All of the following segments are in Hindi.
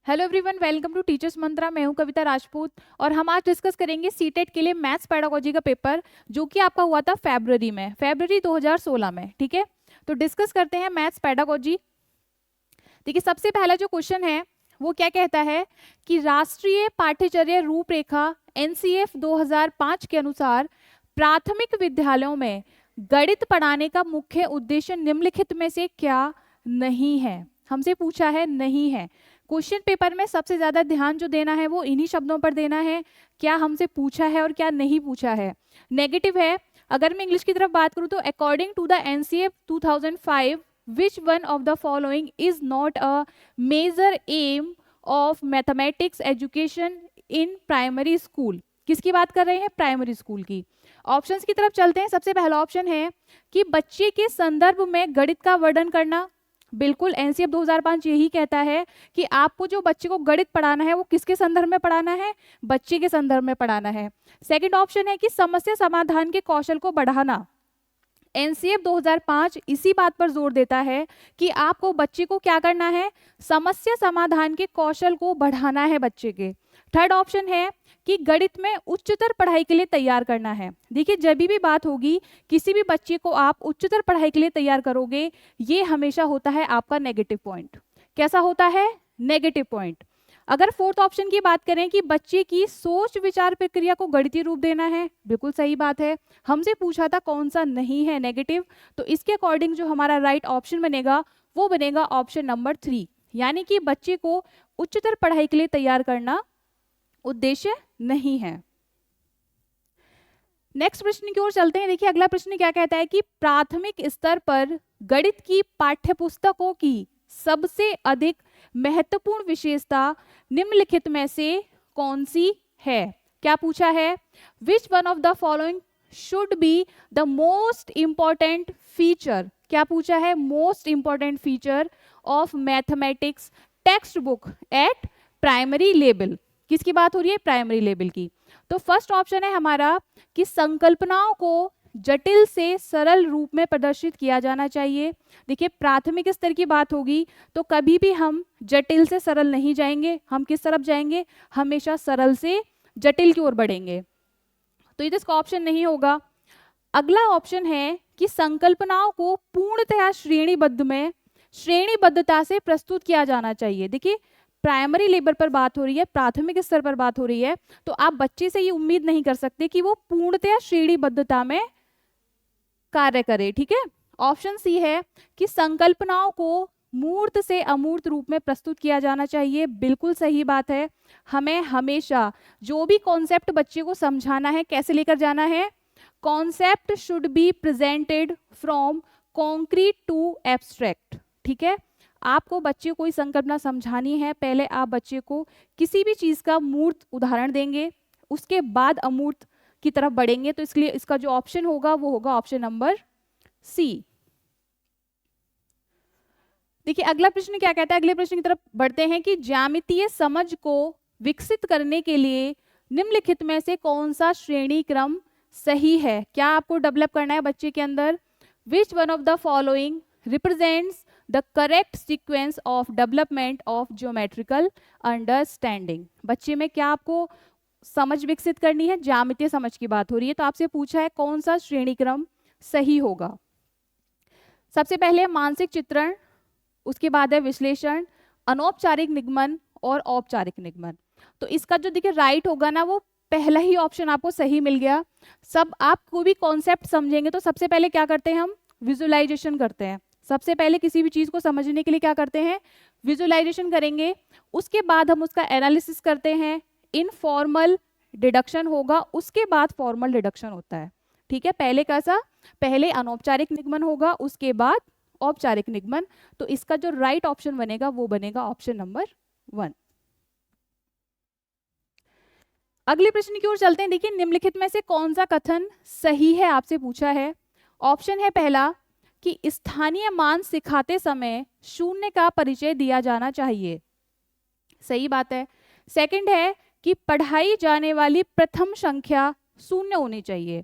Hello everyone, welcome to teachers Mantra. मैं हूं कविता राजपूत और हम आज डिस्कस करेंगे सीटेट के लिए मैथ्स पेडागोजी का पेपर जो कि आपका हुआ था फरवरी 2016 में। ठीक है, तो डिस्कस करते हैं मैथ्स पेडागोजी। देखिए, सबसे पहला जो क्वेश्चन है वो क्या कहता है कि राष्ट्रीय पाठ्यचर्या रूपरेखा एनसीएफ 2005 के अनुसार प्राथमिक विद्यालयों में गणित पढ़ाने का मुख्य उद्देश्य निम्नलिखित में से क्या नहीं है। हमसे पूछा है नहीं है। क्वेश्चन पेपर में सबसे ज्यादा ध्यान जो देना है वो इन्हीं शब्दों पर देना है, क्या हमसे पूछा है और क्या नहीं पूछा है। नेगेटिव है। अगर मैं इंग्लिश की तरफ बात करूं तो according to the NCF 2005 which one of the following is not a major aim of mathematics education in primary school। किसकी बात कर रहे हैं? प्राइमरी स्कूल की। ऑप्शंस की तरफ चलते हैं। सबसे पहला ऑप्शन है कि बच्चे के संदर्भ में गणित का वर्णन करना। बिल्कुल, एनसीएफ 2005 यही कहता है कि आपको जो बच्चे को गणित पढ़ाना है वो किसके संदर्भ में पढ़ाना है? बच्चे के संदर्भ में पढ़ाना है। सेकंड ऑप्शन है कि समस्या समाधान के कौशल को बढ़ाना। एनसीएफ 2005 इसी बात पर जोर देता है कि आपको बच्चे को क्या करना है? समस्या समाधान के कौशल को बढ़ाना है बच्चे के। थर्ड ऑप्शन है कि गणित में उच्चतर पढ़ाई के लिए तैयार करना है। देखिए, जब भी बात होगी किसी भी बच्चे को आप उच्चतर पढ़ाई के लिए तैयार करोगे, ये हमेशा होता है आपका नेगेटिव पॉइंट। कैसा होता है? Negative point. अगर फोर्थ ऑप्शन की बात करें कि बच्चे की सोच विचार प्रक्रिया को गणितीय रूप देना है, बिल्कुल सही बात है। हमसे पूछा था कौन सा नहीं है, नेगेटिव, तो इसके अकॉर्डिंग जो हमारा राइट ऑप्शन बनेगा वो बनेगा ऑप्शन नंबर 3, यानी कि बच्चे को उच्चतर पढ़ाई के लिए तैयार करना उद्देश्य नहीं है। नेक्स्ट प्रश्न की ओर चलते हैं। देखिए, अगला प्रश्न क्या कहता है कि प्राथमिक स्तर पर गणित की पाठ्यपुस्तकों की सबसे अधिक महत्वपूर्ण विशेषता निम्नलिखित में से कौन सी है? क्या पूछा है? Which one of the following should be the most important feature. क्या पूछा है? Most important feature of mathematics text book eight primary level. किसकी बात हो रही है? प्राइमरी लेवल की। तो फर्स्ट ऑप्शन है हमारा कि संकल्पनाओं को जटिल से सरल रूप में प्रदर्शित किया जाना चाहिए। देखिए, प्राथमिक स्तर की बात होगी तो कभी भी हम जटिल से सरल नहीं जाएंगे, हम किस तरफ जाएंगे? हमेशा सरल से जटिल की ओर बढ़ेंगे, तो ये इसका ऑप्शन नहीं होगा। अगला ऑप्शन है कि संकल्पनाओं को पूर्णतया श्रेणीबद्धता से प्रस्तुत किया जाना चाहिए। देखिए, प्राइमरी लेवल पर बात हो रही है, प्राथमिक स्तर पर बात हो रही है, तो आप बच्चे से ये उम्मीद नहीं कर सकते कि वो पूर्णतया श्रेणीबद्धता में कार्य करे। ठीक है, ऑप्शन सी है कि संकल्पनाओं को मूर्त से अमूर्त रूप में प्रस्तुत किया जाना चाहिए। बिल्कुल सही बात है। हमें हमेशा जो भी कॉन्सेप्ट बच्चे को समझाना है कैसे लेकर जाना है? Concept should be presented from concrete to abstract. ठीक है, आपको बच्चे को कोई संकल्पना समझानी है, पहले आप बच्चे को किसी भी चीज का मूर्त उदाहरण देंगे, उसके बाद अमूर्त की तरफ बढ़ेंगे। तो इसलिए इसका जो ऑप्शन होगा वो होगा ऑप्शन नंबर सी। देखिए, अगला प्रश्न क्या कहता है? अगले प्रश्न की तरफ बढ़ते हैं कि ज्यामितीय समझ को विकसित करने के लिए निम्नलिखित में से कौन सा श्रेणी क्रम सही है? क्या आपको डेवलप करना है बच्चे के अंदर? विच one of the following represents the correct sequence of development of geometrical understanding. बच्चे में क्या आपको समझ विकसित करनी है? ज्यामितीय समझ की बात हो रही है, तो आपसे पूछा है कौन सा श्रेणी क्रम सही होगा। सबसे पहले मानसिक चित्रण, उसके बाद है विश्लेषण, अनौपचारिक निगमन और औपचारिक निगमन। तो इसका जो देखिए राइट होगा ना, वो पहला ही ऑप्शन आपको सही मिल गया। सब आप कोई भी कॉन्सेप्ट समझेंगे तो सबसे पहले क्या करते हैं? हम विजुअलाइजेशन करते हैं। सबसे पहले किसी भी चीज को समझने के लिए क्या करते हैं? विजुअलाइजेशन करेंगे। उसके बाद हम उसका एनालिसिस करते हैं, इनफॉर्मल डिडक्शन होगा, उसके बाद फॉर्मल डिडक्शन होता है। ठीक है, पहले कैसा? पहले अनौपचारिक निगमन होगा, उसके बाद औपचारिक निगमन। तो इसका जो राइट ऑप्शन बनेगा वो बनेगा ऑप्शन नंबर 1। अगले प्रश्न की ओर चलते हैं। देखिए, निम्नलिखित में से कौन सा कथन सही है? आपसे पूछा है। ऑप्शन है पहला कि स्थानीय मान सिखाते समय शून्य का परिचय दिया जाना चाहिए। सही बात है। सेकंड है कि पढ़ाई जाने वाली प्रथम संख्या शून्य होनी चाहिए।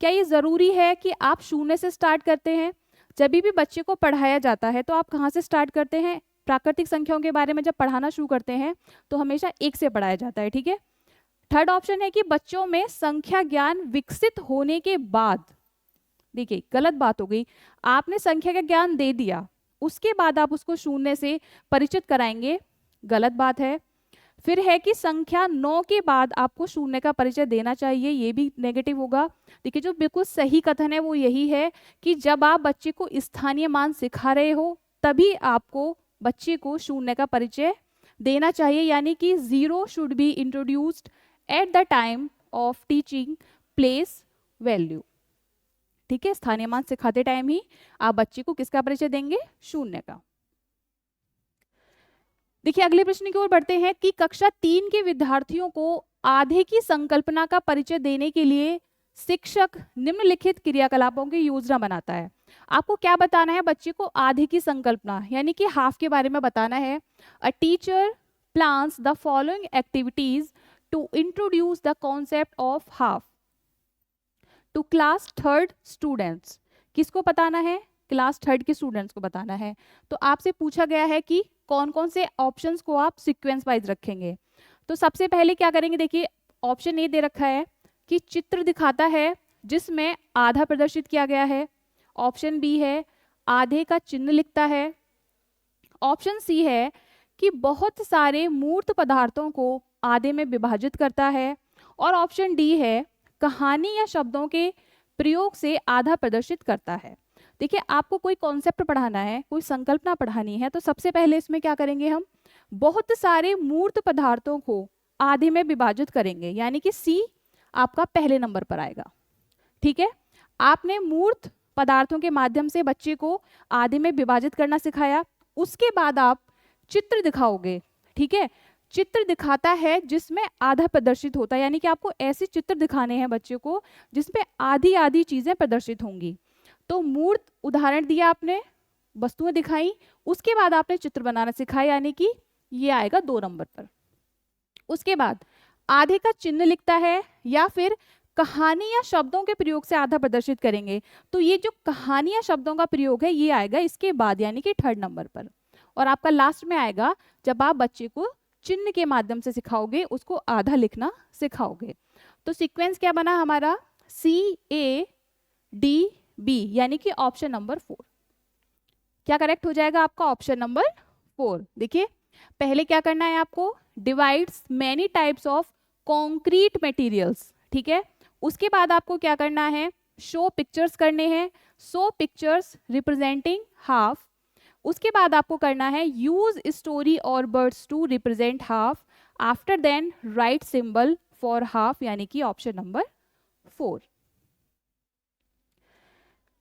क्या ये जरूरी है कि आप शून्य से स्टार्ट करते हैं? जब भी बच्चे को पढ़ाया जाता है तो आप कहाँ से स्टार्ट करते हैं? प्राकृतिक संख्याओं के बारे में जब पढ़ाना शुरू करते हैं तो हमेशा 1 से पढ़ाया जाता है, ठीक है। थर्ड ऑप्शन है कि बच्चों में संख्या ज्ञान विकसित होने के बाद, देखिए गलत बात हो गई, आपने संख्या का ज्ञान दे दिया, उसके बाद आप उसको शून्य से परिचित कराएंगे, गलत बात है। फिर है कि संख्या 9 के बाद आपको शून्य का परिचय देना चाहिए, ये भी नेगेटिव होगा। देखिए जो बिल्कुल सही कथन है वो यही है कि जब आप बच्चे को स्थानीय मान सिखा रहे हो तभी आपको बच्चे को शून्य का परिचय देना चाहिए, यानी कि 0 should be introduced at the time of teaching place value, ठीक है। स्थानीय मान सिखाते टाइम ही आप बच्चे को किसका परिचय देंगे, शून्य का। देखिए अगले प्रश्न की ओर बढ़ते हैं कि कक्षा 3 के विद्यार्थियों को आधे की संकल्पना का परिचय देने के लिए शिक्षक निम्नलिखित क्रियाकलापों की योजना बनाता है। आपको क्या बताना है, बच्चे को आधे की संकल्पना यानी कि हाफ के बारे में बताना है। A teacher plans the following activities to introduce the concept of half to class 3rd students. किसको बताना है, क्लास 3rd के स्टूडेंट्स को बताना है। तो आपसे पूछा गया है कि कौन कौन से ऑप्शंस को आप सीक्वेंस वाइज रखेंगे। तो सबसे पहले क्या करेंगे, देखिए ऑप्शन ए दे रखा है कि चित्र दिखाता है जिसमें आधा प्रदर्शित किया गया है। ऑप्शन बी है आधे का चिन्ह लिखता है। ऑप्शन सी है कि बहुत सारे मूर्त पदार्थों को आधे में विभाजित करता है। और ऑप्शन डी है कहानी या शब्दों के प्रयोग से आधा प्रदर्शित करता है। देखिए आपको कोई कॉन्सेप्ट पढ़ाना है, कोई संकल्पना पढ़ानी है, तो सबसे पहले इसमें क्या करेंगे, हम बहुत सारे मूर्त पदार्थों को आधे में विभाजित करेंगे, यानी कि सी आपका पहले नंबर पर आएगा, ठीक है। आपने मूर्त पदार्थों के माध्यम से बच्चे को आधे में विभाजित करना सिखाया, उसके बाद आप चित्र दिखाओगे, ठीक है। चित्र दिखाता है जिसमें आधा प्रदर्शित होता है, यानी कि आपको ऐसे चित्र दिखाने हैं बच्चे को जिसमें आधी आधी चीजें प्रदर्शित होंगी। तो मूर्त उदाहरण दिया आपने, वस्तुएं दिखाई, उसके बाद आपने चित्र बनाना सिखाया, यानी कि ये आएगा 2 नंबर पर। उसके बाद आधे का चिन्ह लिखता है या फिर कहानी या शब्दों के प्रयोग से आधा प्रदर्शित करेंगे, तो ये जो कहानी या शब्दों का प्रयोग है ये आएगा इसके बाद, यानी कि 3rd नंबर पर। और आपका लास्ट में आएगा जब आप बच्चे को चिन्ह के माध्यम से सिखाओगे, उसको आधा लिखना सिखाओगे। तो सीक्वेंस क्या बना हमारा, CADB, यानी कि ऑप्शन नंबर 4। क्या करेक्ट हो जाएगा आपका, ऑप्शन नंबर 4। देखिए पहले क्या करना है आपको, divides many types of concrete materials, ठीक है। उसके बाद आपको क्या करना है, शो पिक्चर्स करने हैं, शो पिक्चर्स रिप्रेजेंटिंग हाफ। उसके बाद आपको करना है यूज स्टोरी और words to represent half, after then write symbol for half, यानी कि ऑप्शन नंबर 4।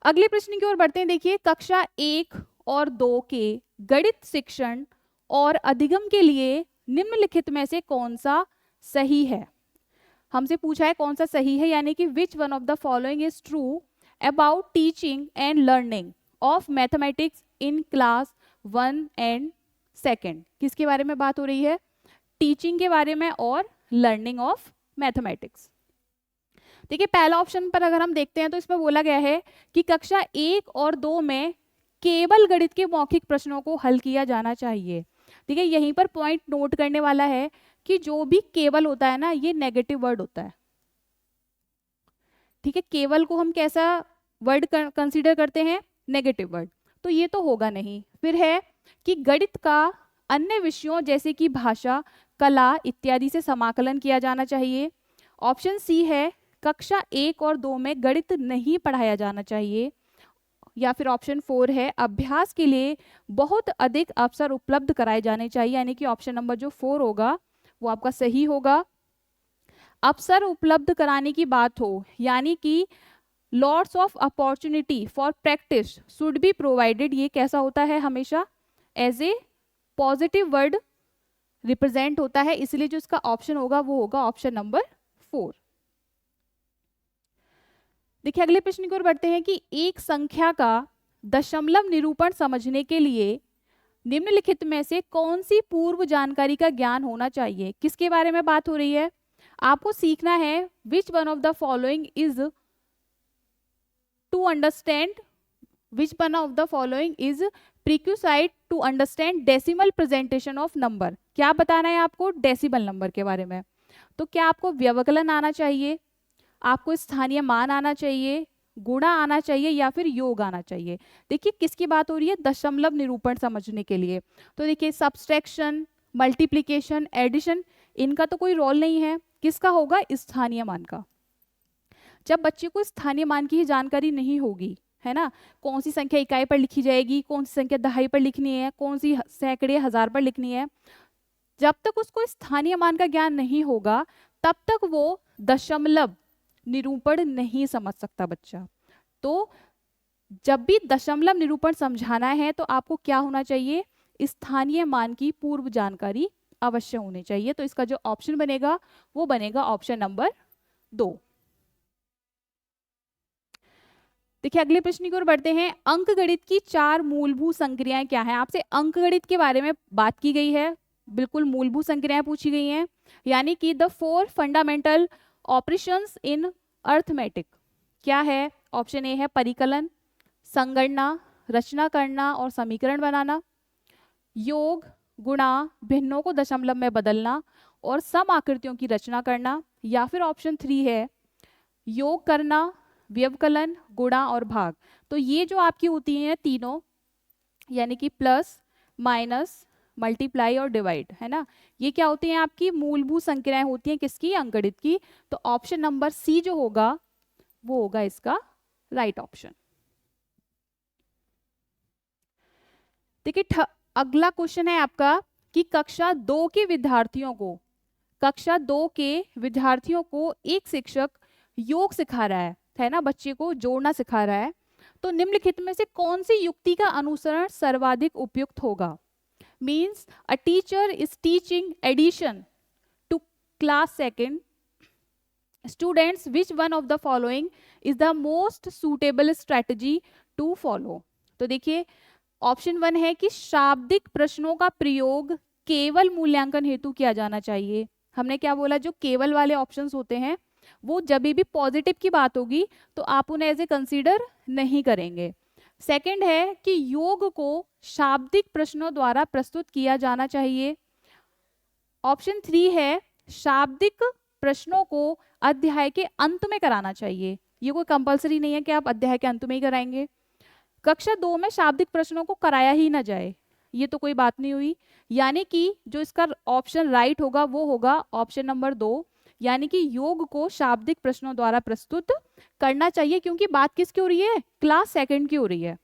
अगले प्रश्न की ओर बढ़ते हैं। देखिए कक्षा 1 और 2 के गणित शिक्षण और अधिगम के लिए निम्नलिखित में से कौन सा सही है। हमसे पूछा है कौन सा सही है, यानी कि विच one of the following is true about teaching and learning of mathematics in class 1 and 2। किसके बारे में बात हो रही है, टीचिंग के बारे में और लर्निंग ऑफ मैथमेटिक्स। देखिए पहला ऑप्शन पर अगर हम देखते हैं तो इसमें बोला गया है कि कक्षा 1 और 2 में केवल गणित के मौखिक प्रश्नों को हल किया जाना चाहिए। देखिए यहीं पर पॉइंट नोट करने वाला है कि जो भी केवल होता है ना, ये नेगेटिव वर्ड होता है, ठीक है। केवल को हम कैसा वर्ड कंसीडर करते हैं, नेगेटिव वर्ड, तो ये तो होगा नहीं। फिर है कि गणित का अन्य विषयों जैसे कि भाषा, कला इत्यादि से समाकलन किया जाना चाहिए। ऑप्शन सी है कक्षा 1 और 2 में गणित नहीं पढ़ाया जाना चाहिए। या फिर ऑप्शन 4 है अभ्यास के लिए बहुत अधिक अवसर उपलब्ध कराए जाने चाहिए, यानी कि ऑप्शन नंबर जो 4 होगा वो आपका सही होगा। अवसर उपलब्ध कराने की बात हो, यानी कि lots of opportunity for practice should be provided, ये कैसा होता है, हमेशा as a positive word represent होता है, इसलिए जो इसका ऑप्शन होगा वो होगा ऑप्शन नंबर 4। देखिए अगले प्रश्न की ओर बढ़ते हैं कि एक संख्या का दशमलव निरूपण समझने के लिए निम्नलिखित में से कौन सी पूर्व जानकारी का ज्ञान होना चाहिए। किसके बारे में बात हो रही है, आपको सीखना है which one of the following is to understand, which one of the following is prerequisite to understand decimal presentation of number. क्या बताना है आपको? डेसिमल नंबर के बारे में। तो क्या आपको व्यवकलन आना चाहिए, आपको स्थानीय मान आना चाहिए, गुणा आना चाहिए, या फिर योग आना चाहिए? देखिए किसकी बात हो रही है? दशमलव निरूपण समझने के लिए। तो देखिए सब्सट्रैक्शन, मल्टीप्लिकेशन, एडिशन, इनका तो कोई रोल नहीं है। किसका होगा? स्थानीय मान का। जब बच्चे को स्थानीय मान की ही जानकारी नहीं होगी, है ना, कौन सी संख्या इकाई पर लिखी जाएगी, कौन सी संख्या दहाई पर लिखनी है, कौन सी सैकड़े हजार पर लिखनी है, जब तक उसको स्थानीय मान का ज्ञान नहीं होगा तब तक वो दशमलव निरूपण नहीं समझ सकता बच्चा। तो जब भी दशमलव निरूपण समझाना है तो आपको क्या होना चाहिए? स्थानीय मान की पूर्व जानकारी अवश्य होनी चाहिए। तो इसका जो ऑप्शन बनेगा वो बनेगा ऑप्शन नंबर 2। देखिए अगले प्रश्न की ओर बढ़ते हैं। अंकगणित की 4 मूलभूत संक्रियाएं क्या हैं? आपसे अंकगणित के बारे में बात की गई है, बिल्कुल मूलभूत संक्रियाएं पूछी गई हैं, यानी कि the 4 fundamental operations in arithmetic. क्या है? ऑप्शन ए है परिकलन, संगणना, रचना करना और समीकरण बनाना, योग, गुणा, भिन्नों को दशमलव में बदलना और सम आकृतियों की रचना करना, या फिर ऑप्शन 3 है योग करना, व्यवकलन, गुणा और भाग। तो ये जो आपकी होती हैं तीनों, यानी कि प्लस, माइनस, मल्टीप्लाई और डिवाइड, है ना, ये क्या होती हैं? आपकी मूलभूत संख्याएं होती हैं। किसकी? अंकगणित की। तो ऑप्शन नंबर सी जो होगा वो होगा इसका राइट ऑप्शन। देखिए अगला क्वेश्चन है आपका कि कक्षा 2 के विद्यार्थियों को एक शिक्षक योग सिखा रहा है ना, बच्चे को जोड़ना सिखा रहा है। तो निम्नलिखित में से कौन सी युक्ति का अनुसरण सर्वाधिक उपयुक्त होगा? Means a teacher is teaching addition to class second students, which one of the following is the most suitable strategy to follow? तो देखिए ऑप्शन 1 है कि शाब्दिक प्रश्नों का प्रयोग केवल मूल्यांकन हेतु किया जाना चाहिए। हमने क्या बोला? जो केवल वाले ऑप्शंस होते हैं वो जब भी पॉजिटिव की बात होगी तो आप उन्हें एज ए कंसीडर नहीं करेंगे। सेकंड है कि योग को शाब्दिक प्रश्नों द्वारा प्रस्तुत किया जाना चाहिए। ऑप्शन 3 है शाब्दिक प्रश्नों को अध्याय के अंत में कराना चाहिए। ये कोई कंपलसरी नहीं है कि आप अध्याय के अंत में ही कराएंगे। कक्षा 2 में शाब्दिक प्रश्नों को कराया ही ना जाए, ये तो कोई बात नहीं हुई। यानी कि जो इसका ऑप्शन राइट होगा वो होगा ऑप्शन नंबर 2, यानी कि योग को शाब्दिक प्रश्नों द्वारा प्रस्तुत करना चाहिए, क्योंकि बात किसकी हो रही है? क्लास सेकंड की हो रही है।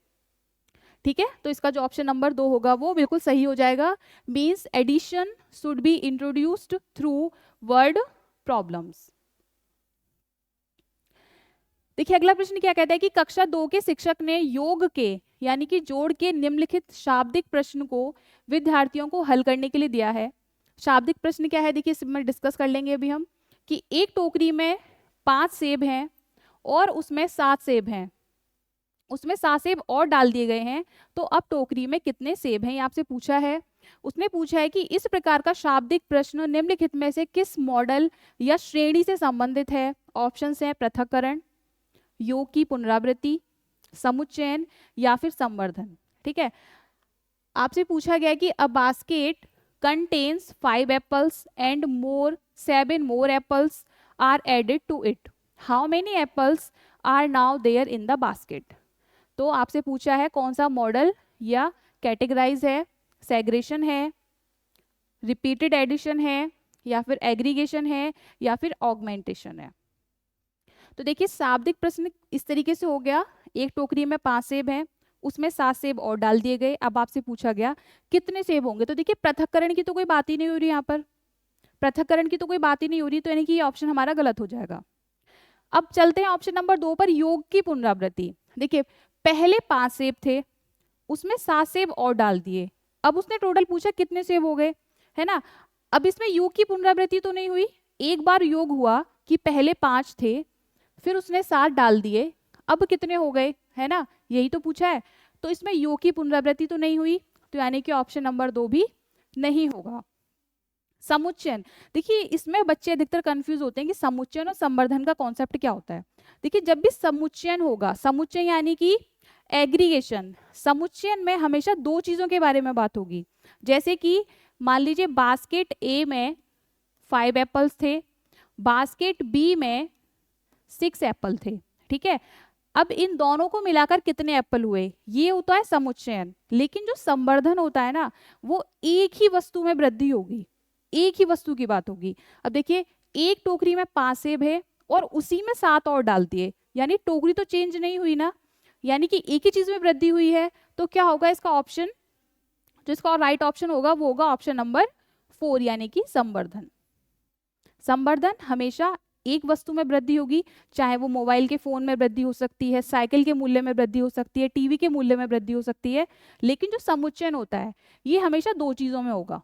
ठीक है, तो इसका जो ऑप्शन नंबर 2 होगा वो बिल्कुल सही हो जाएगा। Means addition should be introduced through word problems. देखिए अगला प्रश्न क्या कहता है कि कक्षा 2 के शिक्षक ने योग के यानी कि जोड़ के निम्नलिखित शाब्दिक प्रश्न को विद्यार्थियों को हल करने के लिए दिया है। शाब्दिक प्रश्न क्या है? देखिए इसमें डिस्कस कर लेंगे अभी हम कि एक टोकरी में 5 सेब हैं और उसमें 7 सेब हैं, उसमें 7 सेब और डाल दिए गए हैं, तो अब टोकरी में कितने सेब हैं? ये आपसे पूछा है। उसने पूछा है कि इस प्रकार का शाब्दिक प्रश्न निम्नलिखित में से किस मॉडल या श्रेणी से संबंधित है? ऑप्शंस हैं पृथक्करण, योग की पुनरावृत्ति, समुच्चयन या फिर संवर्धन। ठीक है, आपसे पूछा गया कि a basket contains 5 apples and 7 more apples are added to it. How many apples are now there in the basket? तो आपसे पूछा है कौन सा मॉडल या कैटेगराइज है, सेग्रेशन है, रिपीटेड एडिशन है, या फिर एग्रीगेशन है, या फिर ऑगमेंटेशन है। तो देखिए शाब्दिक प्रश्न इस तरीके से हो गया, एक टोकरी में 5 सेब हैं, उसमें 7 सेब और डाल दिए गए। अब आपसे पूछा गया कितने सेब होंगे? तो देखिए पृथक्करण की तो कोई बात ही नहीं हो रही, यहाँ पर पृथक्करण की तो कोई बात ही नहीं हो रही, तो यानी कि ये ऑप्शन हमारा गलत हो जाएगा। अब चलते हैं ऑप्शन नंबर 2 पर, योग की पुनरावृत्ति। देखिए पहले 5 सेब थे, उसमें 7 सेब और डाल दिए, अब उसने टोटल पूछा कितने सेब हो गए, है ना। अब इसमें योग की पुनरावृत्ति तो नहीं हुई, एक बार योग हुआ कि पहले 5 थे फिर उसने 7 डाल दिए, अब कितने हो गए, है ना, यही तो पूछा है। तो इसमें योग की पुनरावृत्ति तो नहीं हुई, तो यानी कि ऑप्शन नंबर 2 भी नहीं होगा। समुच्चयन, देखिए इसमें बच्चे अधिकतर कंफ्यूज होते हैं कि समुच्चयन और संवर्धन का कॉन्सेप्ट क्या होता है। देखिए जब भी समुच्चयन होगा, समुच्चय यानी कि एग्रीगेशन, समुच्चयन में हमेशा दो चीजों के बारे में बात होगी। जैसे कि मान लीजिए बास्केट ए में 5 एप्पल्स थे, बास्केट बी में 6 एप्पल थे, ठीक है। अब इन दोनों को मिलाकर कितने एप्पल हुए, ये होता है समुच्चयन। लेकिन जो संवर्धन होता है ना, वो एक ही वस्तु में वृद्धि होगी, एक ही वस्तु की बात होगी। अब देखिए एक टोकरी में 5 सेब है और उसी में 7 और डाल दिए, यानी टोकरी तो चेंज नहीं हुई ना, यानी कि एक ही चीज में वृद्धि हुई है। तो क्या होगा इसका ऑप्शन, जो इसका राइट ऑप्शन होगा वो होगा ऑप्शन नंबर 4, यानी कि संवर्धन। संवर्धन हमेशा एक वस्तु में वृद्धि होगी, चाहे वो मोबाइल के फोन में वृद्धि हो सकती है, साइकिल के मूल्य में वृद्धि हो सकती है, टीवी के मूल्य में वृद्धि हो सकती है, लेकिन जो समुच्चयन होता है ये हमेशा दो चीजों में होगा।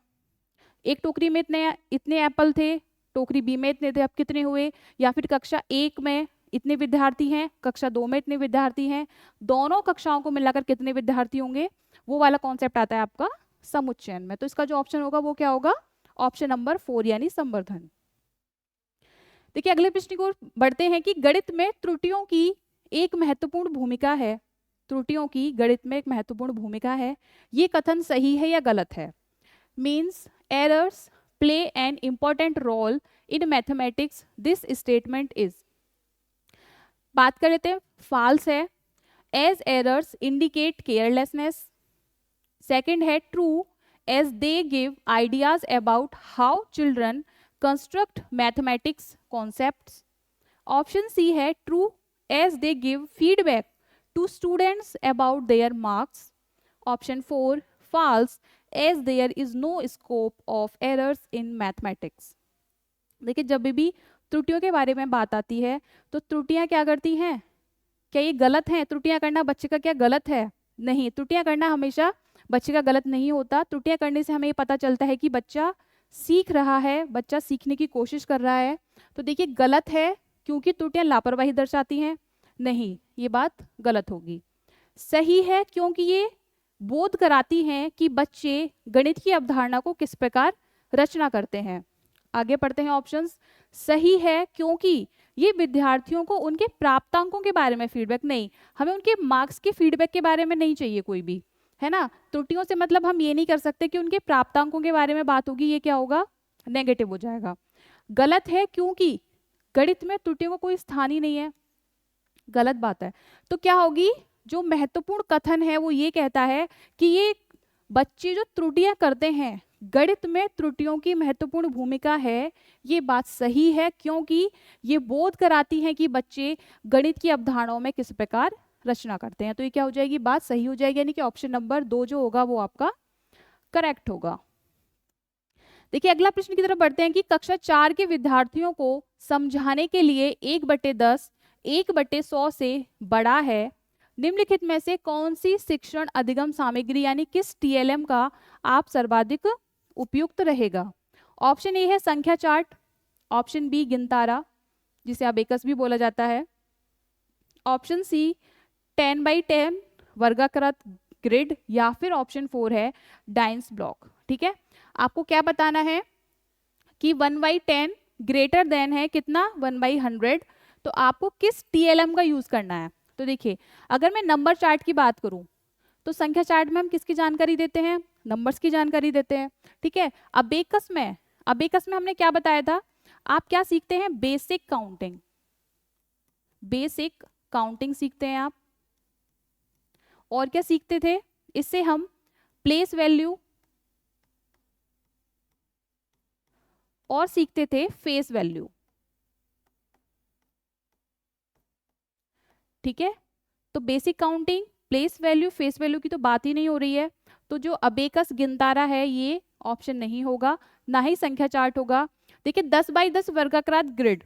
एक टोकरी में इतने एप्पल थे, टोकरी बी में इतने थे, अब कितने हुए, या फिर कक्षा 1 में इतने विद्यार्थी हैं, कक्षा 2 में इतने विद्यार्थी हैं, दोनों कक्षाओं को मिलाकर कितने विद्यार्थी होंगे, वो वाला कॉन्सेप्ट आता है आपका समुच्चयन में। तो इसका जो ऑप्शन होगा वो क्या होगा, ऑप्शन नंबर 4 यानी संवर्धन। देखिए अगले प्रश्न को बढ़ते हैं कि गणित में त्रुटियों की एक महत्वपूर्ण भूमिका है, त्रुटियों की गणित में एक महत्वपूर्ण भूमिका है, ये कथन सही है या गलत है। Means errors play an important role in mathematics, this statement is. बात कर लेते हैं, फॉल्स है, as errors indicate carelessness. Second है true, as they give ideas about how children construct mathematics concepts. Option C है true, as they give feedback to students about their marks. Option 4 false, as there is no scope of errors in mathematics. देखिए जब भी त्रुटियों के बारे में बात आती है तो त्रुटियां क्या करती हैं, क्या ये गलत हैं, त्रुटियां करना बच्चे का क्या गलत है, नहीं, त्रुटियां करना हमेशा बच्चे का गलत नहीं होता। त्रुटियां करने से हमें ये पता चलता है कि बच्चा सीख रहा है, बच्चा सीखने की कोशिश कर रहा है। तो देखिए गलत है क्योंकि त्रुटियां लापरवाही दर्शाती हैं, नहीं, ये बात गलत होगी। सही है क्योंकि ये बोध कराती हैं कि बच्चे गणित की अवधारणा को किस प्रकार रचना करते हैं। आगे पढ़ते हैं ऑप्शंस। सही है क्योंकि ये विद्यार्थियों को उनके प्राप्तांकों के बारे में फीडबैक, नहीं, हमें उनके मार्क्स के फीडबैक के बारे में नहीं चाहिए कोई भी, है ना। त्रुटियों से मतलब हम ये नहीं कर सकते कि उनके प्राप्तांकों के बारे में बात होगी, ये क्या होगा, नेगेटिव हो जाएगा। गलत है क्योंकि गणित में त्रुटियों का कोई स्थान ही नहीं है, गलत बात है। तो क्या होगी, जो महत्वपूर्ण कथन है वो ये कहता है कि ये बच्चे जो त्रुटियां करते हैं, गणित में त्रुटियों की महत्वपूर्ण भूमिका है, ये बात सही है क्योंकि ये बोध कराती है कि बच्चे गणित की अवधारणाओं में किस प्रकार रचना करते हैं। तो ये क्या हो जाएगी, बात सही हो जाएगी, यानी कि ऑप्शन नंबर 2 जो होगा वो आपका करेक्ट होगा। देखिए अगला प्रश्न की तरफ बढ़ते हैं कि कक्षा 4 के विद्यार्थियों को समझाने के लिए 1/10 1/100 से बड़ा है, निम्नलिखित में से कौन सी शिक्षण अधिगम सामग्री यानी किस टीएलएम का आप सर्वाधिक उपयुक्त रहेगा। ऑप्शन ए है संख्या चार्ट, ऑप्शन बी गिनतारा जिसे अबेकस भी बोला जाता है, ऑप्शन सी 10x10 वर्गाकृत ग्रिड, या फिर ऑप्शन 4 है डाइंस ब्लॉक। ठीक है, आपको क्या बताना है कि 1/10 ग्रेटर देन है कितना, 1/100, तो आपको किस टीएलएम का यूज करना है। तो देखिए अगर मैं नंबर चार्ट की बात करूं तो संख्या चार्ट में हम किसकी जानकारी देते हैं, नंबर्स की जानकारी देते हैं। ठीक है, अबेकस में हमने क्या बताया था, आप क्या सीखते हैं, बेसिक काउंटिंग, बेसिक काउंटिंग सीखते हैं आप। और क्या सीखते थे, इससे हम प्लेस वैल्यू और सीखते थे फेस वैल्यू। ठीक है, तो basic counting, place value, face value की तो बात ही नहीं हो रही है, तो जो अबेकस गिनतारा है ये ऑप्शन नहीं होगा, ना ही संख्या चार्ट होगा। देखिए 10x10 वर्गाकृत ग्रिड,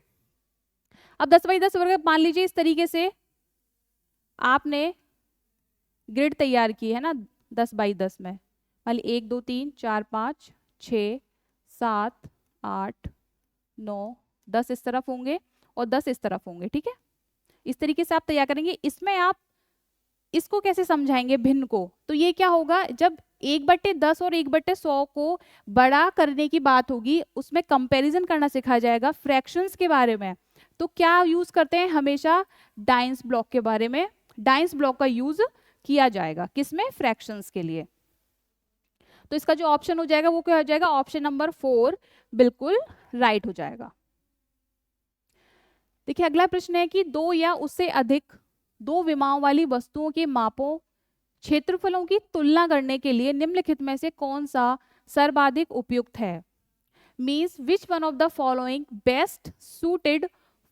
अब 10x10 वर्ग, मान लीजिए इस तरीके से आपने ग्रिड तैयार की है ना 10x10 में, मान ली 1 2 3 4 5 6 7 8 9 10 इस तरफ होंगे और 10 इस तरफ होंगे। ठीक है, इस तरीके से आप तैयार करेंगे। इसमें आप इसको कैसे समझाएंगे भिन्न को, तो ये क्या होगा, जब 1/10 और 1/100 को बड़ा करने की बात होगी उसमें कंपैरिजन करना सिखाया जाएगा फ्रैक्शंस के बारे में, तो क्या यूज करते हैं हमेशा डाइंस ब्लॉक के बारे में, डाइंस ब्लॉक का यूज किया जाएगा। किसमें? फ्रैक्शंस के लिए। तो इसका जो ऑप्शन हो जाएगा वो क्या हो जाएगा? ऑप्शन नंबर 4 बिल्कुल राइट हो जाएगा। देखिए अगला प्रश्न है कि दो या उससे अधिक दो विमाओं वाली वस्तुओं के मापों क्षेत्रफलों की तुलना करने के लिए निम्नलिखित में से कौन सा सर्वाधिक उपयुक्त है? Means which one of the following best suited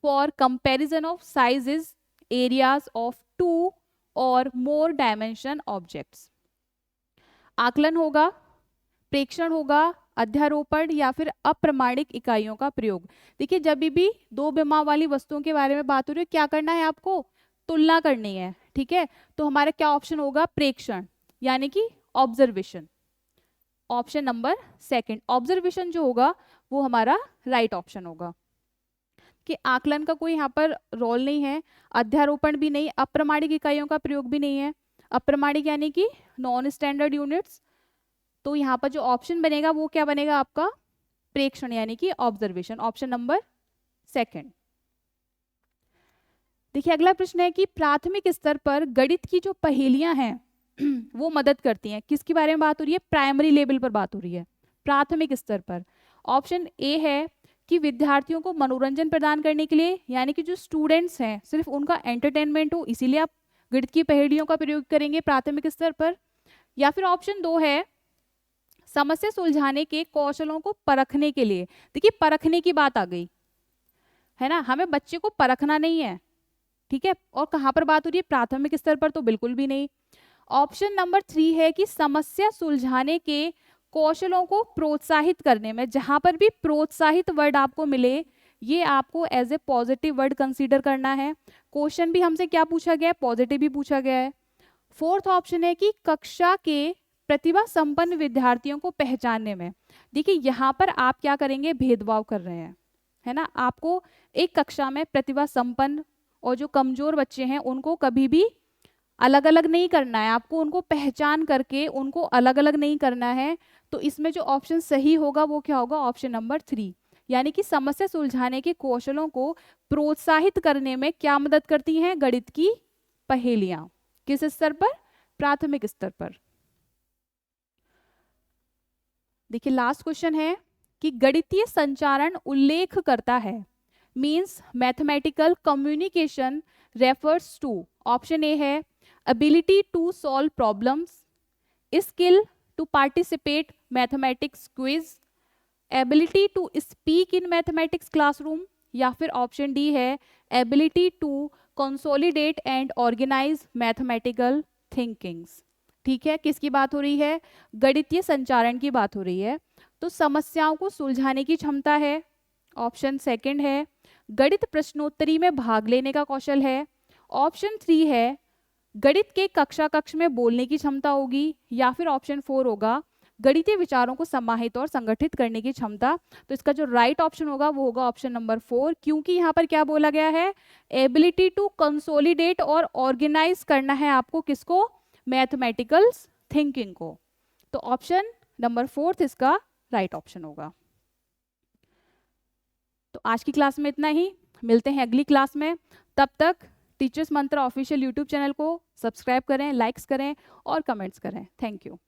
for comparison of sizes areas of two और मोर डायमेंशन ऑब्जेक्ट्स। आकलन होगा, प्रेक्षण होगा, अध्यारोपण या फिर अप्रमाणिक इकाइयों का प्रयोग। देखिए जब भी दो विमा वाली वस्तुओं के बारे में बात हो रही है, क्या करना है आपको? तुलना करनी है। ठीक है, तो हमारा क्या ऑप्शन होगा? प्रेक्षण यानी कि ऑब्जर्वेशन। ऑप्शन नंबर 2 ऑब्जर्वेशन जो होगा वो हमारा राइट ऑप्शन होगा। कि आकलन का कोई यहाँ पर रोल नहीं है, अध्यारोपण भी नहीं, अप्रमाणिक इकाइयों का प्रयोग भी नहीं है। अप्रमाणिक यानी कि नॉन स्टैंडर्ड यूनिट्स। तो यहाँ पर जो ऑप्शन बनेगा वो क्या बनेगा आपका? प्रेक्षण यानी कि ऑब्जर्वेशन, ऑप्शन नंबर 2। देखिए अगला प्रश्न है कि प्राथमिक स्तर पर गणित की जो पहेलियां हैं वो मदद करती हैं। किसके बारे में बात हो रही है? प्राइमरी लेवल पर बात हो रही है, प्राथमिक स्तर पर। ऑप्शन ए है कि विद्यार्थियों को मनोरंजन प्रदान करने के लिए, यानी कि जो स्टूडेंट्स हैं सिर्फ उनका एंटरटेनमेंट हो, इसीलिए आप गणित की पहेलियों का प्रयोग करेंगे प्राथमिक स्तर पर। या फिर ऑप्शन 2 है समस्या सुलझाने के कौशलों को परखने के लिए। देखिए परखने की बात आ गई है ना, हमें बच्चे को परखना नहीं है। ठीक है, और कहां पर बात हो रही है? प्राथमिक स्तर पर तो बिल्कुल भी नहीं। ऑप्शन नंबर 3 है कि समस्या सुलझाने के कौशलों को प्रोत्साहित करने में। जहां पर भी प्रोत्साहित वर्ड आपको मिले ये आपको as a positive word consider करना है। क्वेश्चन भी हमसे क्या पूछा गया है? पॉजिटिव भी पूछा गया है। 4th ऑप्शन है कि कक्षा के प्रतिभा संपन्न विद्यार्थियों को पहचानने में। देखिए यहाँ पर आप क्या करेंगे? भेदभाव कर रहे हैं, है ना। आपको एक कक्षा में प्रतिभा संपन्न और जो कमजोर बच्चे हैं उनको कभी भी अलग अलग नहीं करना है, आपको उनको पहचान करके उनको अलग अलग नहीं करना है। तो इसमें जो ऑप्शन सही होगा वो क्या होगा? ऑप्शन नंबर 3, यानी कि समस्या सुलझाने के कौशलों को प्रोत्साहित करने में क्या मदद करती हैं? गणित की पहेलियां। किस स्तर पर? प्राथमिक स्तर पर। देखिए लास्ट क्वेश्चन है कि गणितीय संचारण उल्लेख करता है। Means mathematical communication refers to. Option A है ability to solve problems, skill to participate mathematics quiz, ability to speak in mathematics classroom, या फिर ऑप्शन डी है ability to consolidate and organize mathematical thinkings। ठीक है, किसकी बात हो रही है? गणितीय संचारण की बात हो रही है। तो समस्याओं को सुलझाने की क्षमता है, ऑप्शन 2 है। गणित प्रश्नोत्तरी में भाग लेने का कौशल है, ऑप्शन 3 है। गणित के कक्ष में बोलने की क्षमता होगी, या फिर ऑप्शन 4 होगा गणितीय विचारों को समाहित और संगठित करने की क्षमता। तो इसका जो राइट ऑप्शन होगा वो होगा ऑप्शन नंबर 4, क्योंकि यहाँ पर क्या बोला गया है? एबिलिटी टू कंसोलिडेट और ऑर्गेनाइज करना है आपको। किसको? मैथमेटिकल थिंकिंग को। तो ऑप्शन नंबर 4 इसका राइट ऑप्शन होगा। तो आज की क्लास में इतना ही, मिलते हैं अगली क्लास में। तब तक टीचर्स मंत्र ऑफिशियल यूट्यूब चैनल को सब्सक्राइब करें, लाइक्स करें और कमेंट्स करें। Thank you.